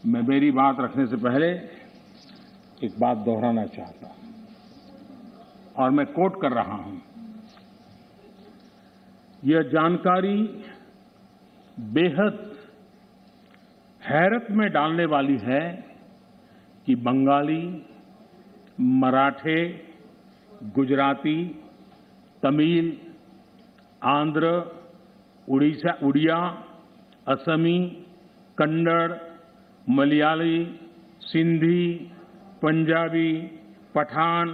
मैं मेरी बात रखने से पहले एक बात दोहराना चाहता हूं और मैं कोट कर रहा हूं। यह जानकारी बेहद हैरत में डालने वाली है कि बंगाली, मराठे, गुजराती, तमिल, आंध्र, उड़िया, असमी, कन्नड़, मलयाली, सिंधी, पंजाबी, पठान,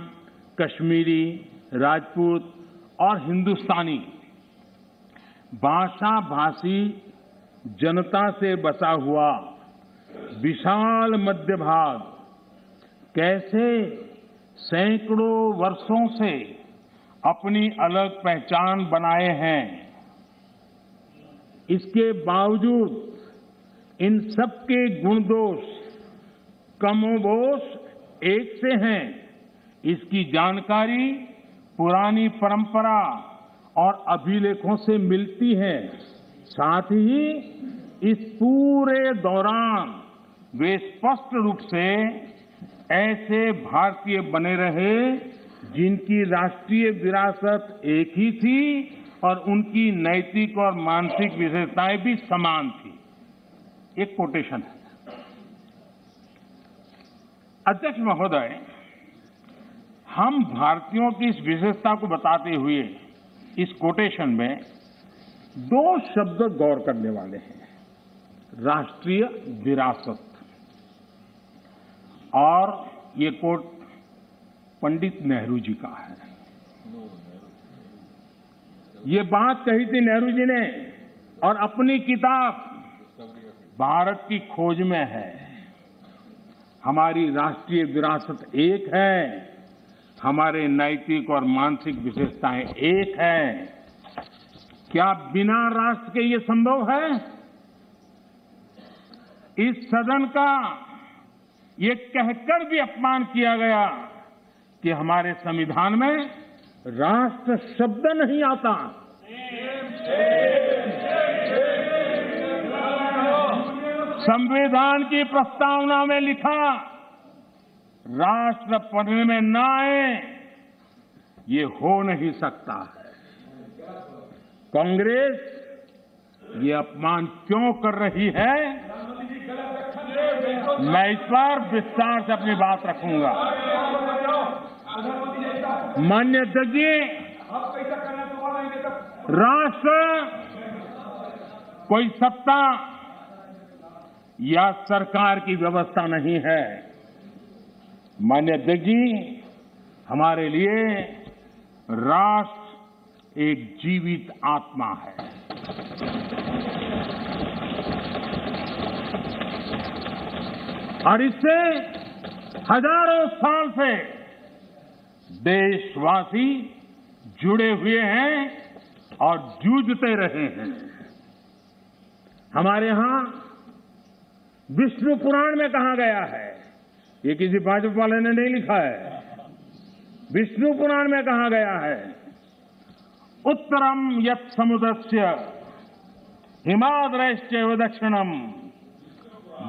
कश्मीरी, राजपूत और हिंदुस्तानी भाषा भाषी जनता से बसा हुआ विशाल मध्य भाग कैसे सैकड़ों वर्षों से अपनी अलग पहचान बनाए हैं, इसके बावजूद इन सबके गुण दोष कमोबेश एक से हैं, इसकी जानकारी पुरानी परंपरा और अभिलेखों से मिलती है। साथ ही इस पूरे दौरान वे स्पष्ट रूप से ऐसे भारतीय बने रहे जिनकी राष्ट्रीय विरासत एक ही थी और उनकी नैतिक और मानसिक विशेषताएं भी समान थी। एक कोटेशन है। अध्यक्ष महोदय, हम भारतीयों की इस विशेषता को बताते हुए इस कोटेशन में दो शब्द गौर करने वाले हैं, राष्ट्रीय विरासत। और ये कोट पंडित नेहरू जी का है। ये बात कही थी नेहरू जी ने और अपनी किताब भारत की खोज में है। हमारी राष्ट्रीय विरासत एक है, हमारे नैतिक और मानसिक विशेषताएं एक है। क्या बिना राष्ट्र के ये संभव है? इस सदन का ये कहकर भी अपमान किया गया कि हमारे संविधान में राष्ट्र शब्द नहीं आता। संविधान की प्रस्तावना में लिखा राष्ट्र पढ़ने में न आए, ये हो नहीं सकता है। कांग्रेस ये अपमान क्यों कर रही है, मैं इस पर विस्तार से अपनी बात रखूंगा। माननीय अध्यक्ष जी, राष्ट्र कोई सत्ता या सरकार की व्यवस्था नहीं है। माननीय अध्यक्ष जी, हमारे लिए राष्ट्र एक जीवित आत्मा है। और इससे हजारों साल से देशवासी जुड़े हुए हैं और जूझते रहे हैं। हमारे यहां विष्णु पुराण में कहा गया है, ये किसी भाजपा वाले ने नहीं लिखा है, विष्णु पुराण में कहा गया है, उत्तरम यत् समुद्रस्य हिमाद्रयश्चैव दक्षिणम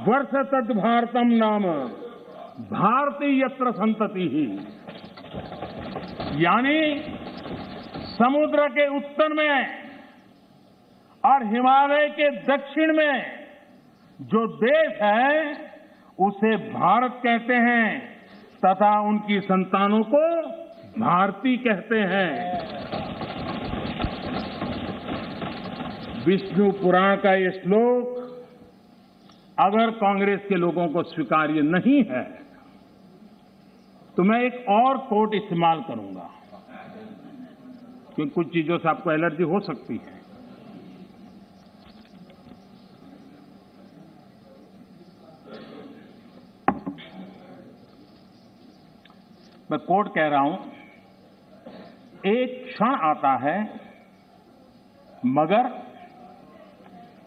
वर्ष तद भारतम नाम भारती यत्र संतति ही। यानी समुद्र के उत्तर में और हिमालय के दक्षिण में जो देश है उसे भारत कहते हैं तथा उनकी संतानों को भारती कहते हैं। विष्णु पुराण का ये श्लोक अगर कांग्रेस के लोगों को स्वीकार्य नहीं है तो मैं एक और कोट इस्तेमाल करूंगा, क्योंकि कुछ चीजों से आपको एलर्जी हो सकती है। मैं कोट कह रहा हूं, एक क्षण आता है मगर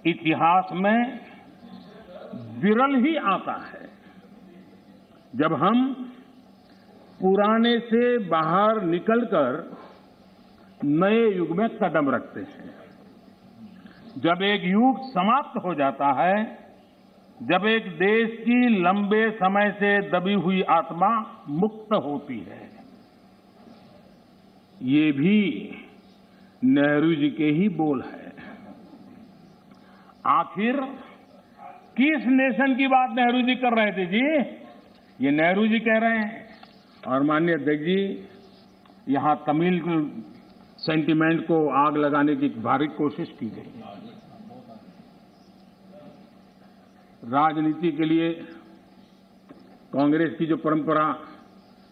इतिहास में विरल ही आता है जब हम पुराने से बाहर निकलकर नए युग में कदम रखते हैं। जब एक युग समाप्त हो जाता है जब एक देश की लंबे समय से दबी हुई आत्मा मुक्त होती है। ये भी नेहरू जी के ही बोल है। आखिर किस नेशन की बात नेहरू जी कर रहे थे जी? ये नेहरू जी कह रहे हैं। और माननीय अध्यक्ष जी, यहां तमिल सेंटिमेंट को आग लगाने की भारी कोशिश की गई। राजनीति के लिए कांग्रेस की जो परंपरा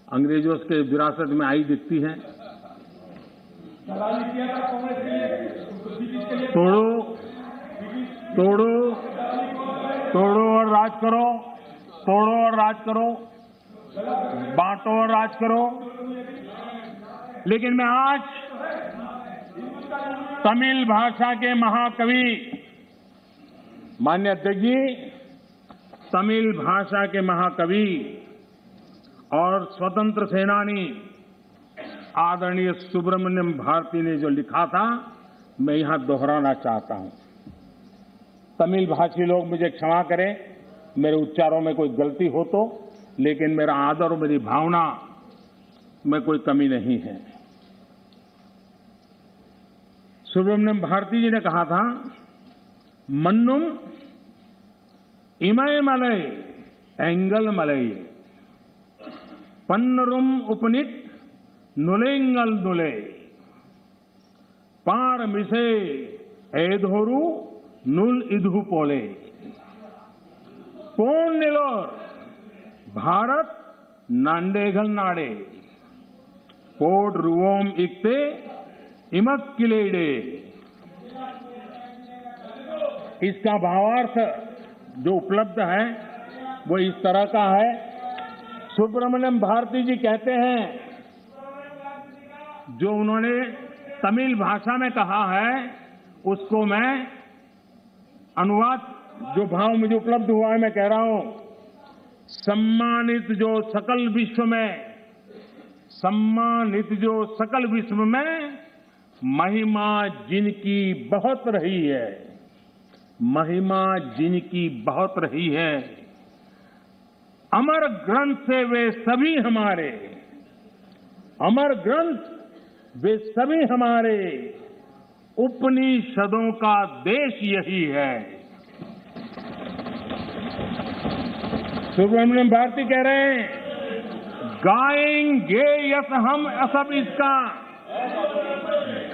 अंग्रेजों के विरासत में आई दिखती है, तोड़ो तोड़ो तोड़ो और राज करो, तोड़ो और राज करो, बांटो और राज करो। लेकिन मैं आज तमिल भाषा के महाकवि माननीय अध्यक्ष जी, तमिल भाषा के महाकवि और स्वतंत्र सेनानी आदरणीय सुब्रमण्यम भारती ने जो लिखा था, मैं यहां दोहराना चाहता हूं। तमिल भाषी लोग मुझे क्षमा करें, मेरे उच्चारों में कोई गलती हो तो, लेकिन मेरा आदर और मेरी भावना में कोई कमी नहीं है। सुब्रमण्यम भारती जी ने कहा था, मन्नुम इमय मलय एंगल मलय पन्नरुम उपनित नुलेंगल नुले पार मिसे एधोरु नुल इधु पोले पोन निलोर भारत नांडेगल नाडे पोड रुवोम इक्ते इमक किलेडे। इसका भावार्थ जो उपलब्ध है वो इस तरह का है। सुब्रमण्यम भारती जी कहते हैं, जो उन्होंने तमिल भाषा में कहा है उसको मैं अनुवाद, जो भाव मुझे उपलब्ध हुआ है मैं कह रहा हूं। सम्मानित जो सकल विश्व में, सम्मानित जो सकल विश्व में महिमा जिनकी बहुत रही है, महिमा जिनकी बहुत रही है, अमर ग्रंथ से वे सभी हमारे, अमर ग्रंथ वे सभी हमारे, उपनिषदों का देश यही है। सुब्रमण्यम भारती कह रहे हैं, गाएंगे यस हम सब इसका,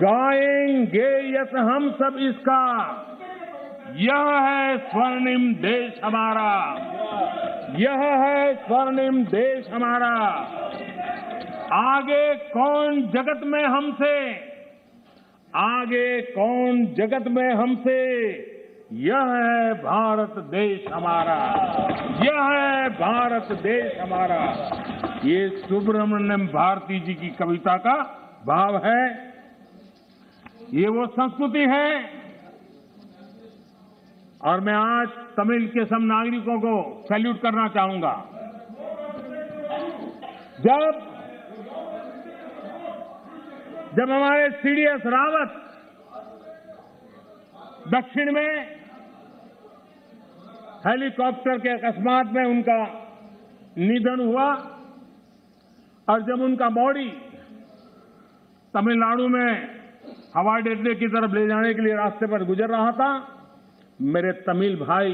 गाएंगे यस हम सब इसका, यह है स्वर्णिम देश हमारा, यह है स्वर्णिम देश हमारा। आगे कौन जगत में हमसे, आगे कौन जगत में हमसे, यह है भारत देश हमारा, यह है भारत देश हमारा। ये सुब्रमण्यम भारती जी की कविता का भाव है। ये वो संस्कृति है। और मैं आज तमिल के सब नागरिकों को सैल्यूट करना चाहूंगा। जब हमारे सीडीएस रावत दक्षिण में हेलीकॉप्टर के अकस्मात में उनका निधन हुआ और जब उनका बॉडी तमिलनाडु में हवाई अड्डे की तरफ ले जाने के लिए रास्ते पर गुजर रहा था, मेरे तमिल भाई,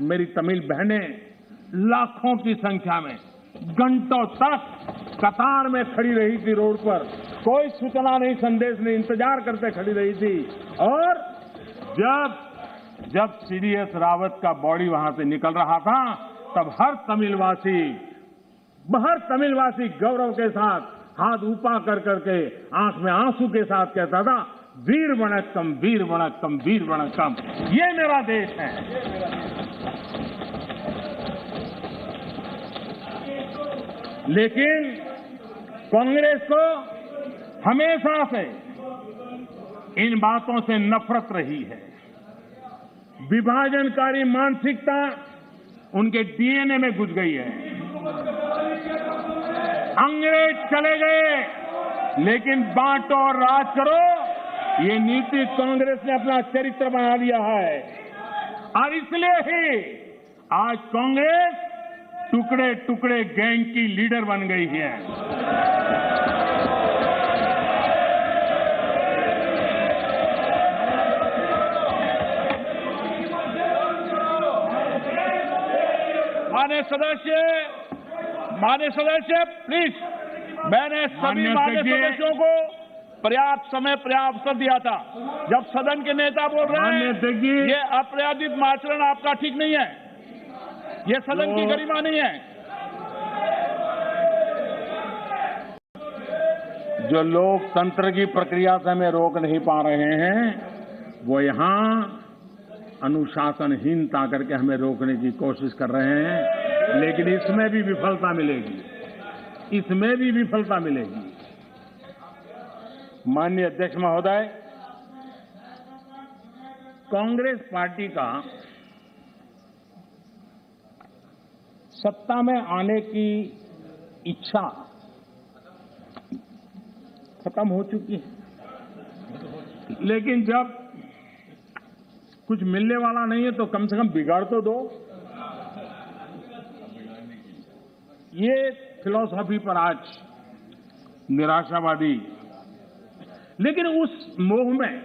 मेरी तमिल बहनें लाखों की संख्या में घंटों तक कतार में खड़ी रही थी रोड पर। कोई सूचना नहीं, संदेश नहीं, इंतजार करते खड़ी रही थी। और जब सीडीएस रावत का बॉडी वहां से निकल रहा था, तब हर तमिलवासी गौरव के साथ हाथ ऊपर कर करके आंख में आंसू के साथ कहता था, वीर वणक्कम, वीर वणक्कम, वीर वणक्कम, ये मेरा देश है। लेकिन कांग्रेस को हमेशा से इन बातों से नफरत रही है। विभाजनकारी मानसिकता उनके डीएनए में घुस गई है। अंग्रेज चले गए, लेकिन बांटो और राज करो, ये नीति कांग्रेस ने अपना चरित्र बना लिया है। और इसलिए ही आज कांग्रेस टुकड़े टुकड़े गैंग की लीडर बन गई है। माननीय सदस्य प्लीज, मैंने सभी माननीय सदस्यों को पर्याप्त समय पर्याप्त अवसर दिया था। जब सदन के नेता बोल रहे हैं ये अप्रयादित आचरण आपका ठीक नहीं है, ये सदन की गरिमा नहीं है। जो लोकतंत्र की प्रक्रिया से हमें रोक नहीं पा रहे हैं वो यहां अनुशासनहीनता करके हमें रोकने की कोशिश कर रहे हैं, लेकिन इसमें भी विफलता मिलेगी, इसमें भी विफलता मिलेगी। माननीय अध्यक्ष महोदय, कांग्रेस पार्टी का सत्ता में आने की इच्छा खत्म हो चुकी है, लेकिन जब कुछ मिलने वाला नहीं है तो कम से कम बिगाड़ तो दो। ये फिलॉसफी पर आज निराशावादी, लेकिन उस मोह में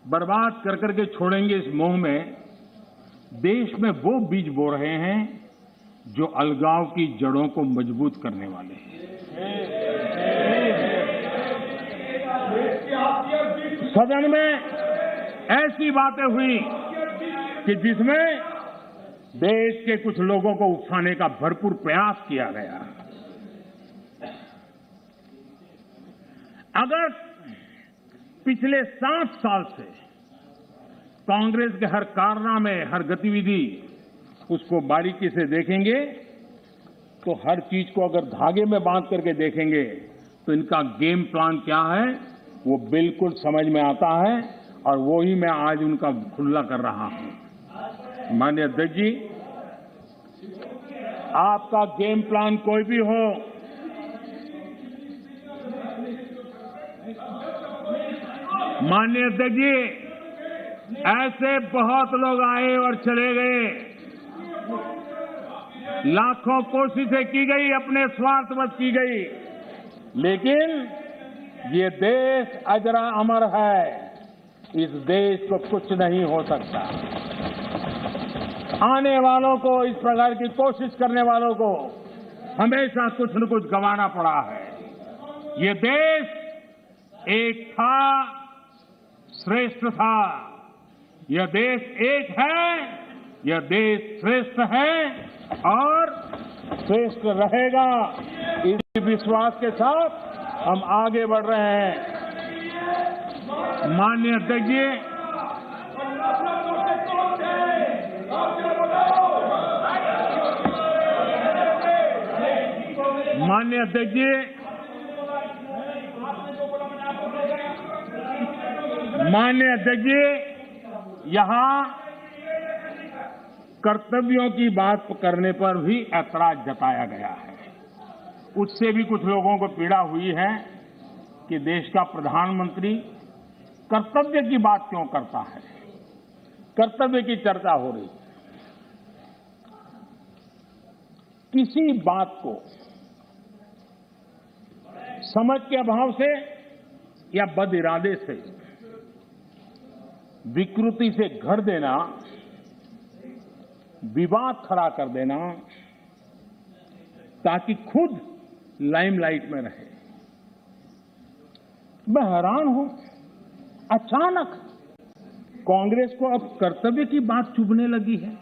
बर्बाद कर करके छोड़ेंगे, इस मोह में देश में वो बीज बो रहे हैं जो अलगाव की जड़ों को मजबूत करने वाले हैं। सदन में ऐसी बातें हुई कि जिसमें देश के कुछ लोगों को उकसाने का भरपूर प्रयास किया गया। अगर पिछले 7 साल से कांग्रेस के हर कारनामे, हर गतिविधि उसको बारीकी से देखेंगे तो हर चीज को अगर धागे में बांध करके देखेंगे तो इनका गेम प्लान क्या है वो बिल्कुल समझ में आता है, और वो ही मैं आज उनका खुला कर रहा हूं। माननीय अध्यक्ष जी, आपका गेम प्लान कोई भी हो, माननीय अध्यक्ष जी, ऐसे बहुत लोग आए और चले गए, लाखों कोशिशें की गई, अपने स्वार्थवश की गई, लेकिन ये देश अजरा अमर है। इस देश को कुछ नहीं हो सकता। आने वालों को, इस प्रकार की कोशिश करने वालों को हमेशा कुछ न कुछ गंवाना पड़ा है। ये देश एक था, श्रेष्ठ था। यह देश एक है, यह देश श्रेष्ठ है और श्रेष्ठ रहेगा। इसी विश्वास के साथ हम आगे बढ़ रहे हैं। माननीय अध्यक्ष जी, माननीय अध्यक्ष जी, माननीय अध्यक्ष जी, यहां कर्तव्यों की बात करने पर भी ऐतराज जताया गया है। उससे भी कुछ लोगों को पीड़ा हुई है कि देश का प्रधानमंत्री कर्तव्य की बात क्यों करता है, कर्तव्य की चर्चा हो रही है। किसी बात को समझ के अभाव से या बद इरादे से विकृति से घर देना, विवाद खड़ा कर देना ताकि खुद लाइमलाइट में रहे। मैं हैरान हूं, अचानक कांग्रेस को अब कर्तव्य की बात चुभने लगी है।